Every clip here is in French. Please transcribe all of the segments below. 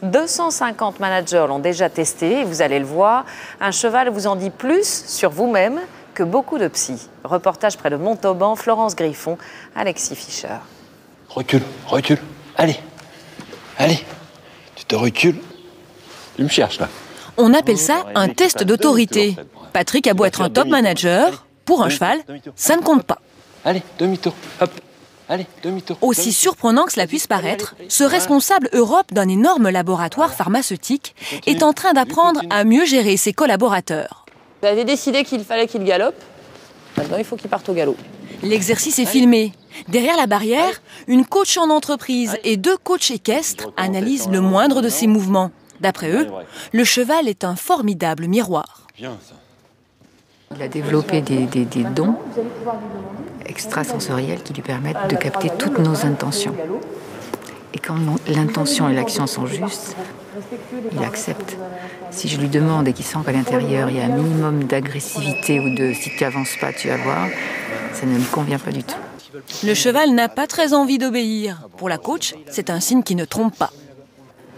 250 managers l'ont déjà testé et vous allez le voir, un cheval vous en dit plus sur vous-même que beaucoup de psys. Reportage près de Montauban, Florence Griffon, Alexis Fischer. Recule, recule, allez, allez, tu te recules. Tu me cherches là. On appelle ça un test d'autorité. Patrick a beau être un top manager, pour un cheval, ça ne compte pas. Allez, demi-tour, hop, allez, demi-tour. Aussi surprenant que cela puisse paraître, ce responsable Europe d'un énorme laboratoire pharmaceutique est en train d'apprendre à mieux gérer ses collaborateurs. Vous avez décidé qu'il fallait qu'il galope. Maintenant, il faut qu'il parte au galop. L'exercice est filmé. Derrière la barrière, une coach en entreprise et 2 coachs équestres analysent le moindre de ses mouvements. D'après eux, le cheval est un formidable miroir. Il a développé des dons extrasensoriels qui lui permettent de capter toutes nos intentions. Et quand l'intention et l'action sont justes, il accepte. Si je lui demande et qu'il sent qu'à l'intérieur, il y a un minimum d'agressivité ou de « si tu n'avances pas, tu vas voir », ça ne me convient pas du tout. Le cheval n'a pas très envie d'obéir. Pour la coach, c'est un signe qui ne trompe pas.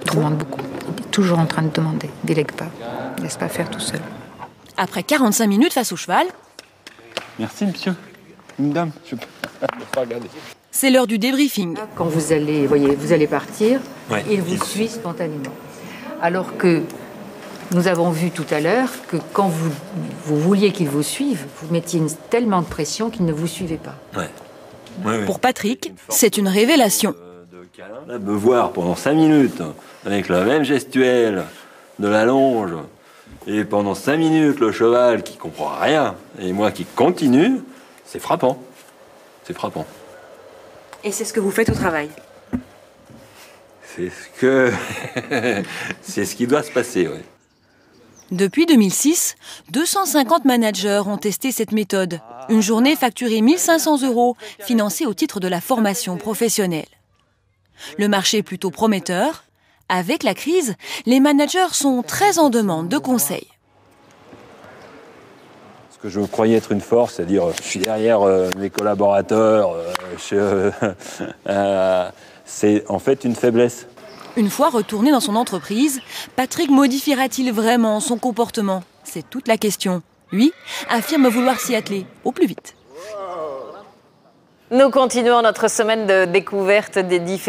Il demande beaucoup. Il est toujours en train de demander. Délègue pas. Laisse pas faire tout seul. Après 45 minutes face au cheval, Merci monsieur, une dame, je peux pas regarder. c'est l'heure du débriefing. Quand vous allez partir, Ouais. il vous suit spontanément. Alors que nous avons vu tout à l'heure que quand vous vouliez qu'il vous suive, vous mettiez tellement de pression qu'il ne vous suivait pas. Ouais. Ouais. Pour Patrick, c'est une révélation. Là, me voir pendant 5 minutes avec la même gestuelle de la longe et pendant 5 minutes le cheval qui comprend rien et moi qui continue, c'est frappant. C'est frappant. Et c'est ce que vous faites au travail? C'est ce que c'est ce qui doit se passer, oui. Depuis 2006, 250 managers ont testé cette méthode. Une journée facturée 1 500 €, financée au titre de la formation professionnelle. Le marché est plutôt prometteur. Avec la crise, les managers sont très en demande de conseils. Ce que je croyais être une force, c'est-à-dire je suis derrière mes collaborateurs, c'est en fait une faiblesse. Une fois retourné dans son entreprise, Patrick modifiera-t-il vraiment son comportement? C'est toute la question. Lui affirme vouloir s'y atteler au plus vite. Nous continuons notre semaine de découverte des différents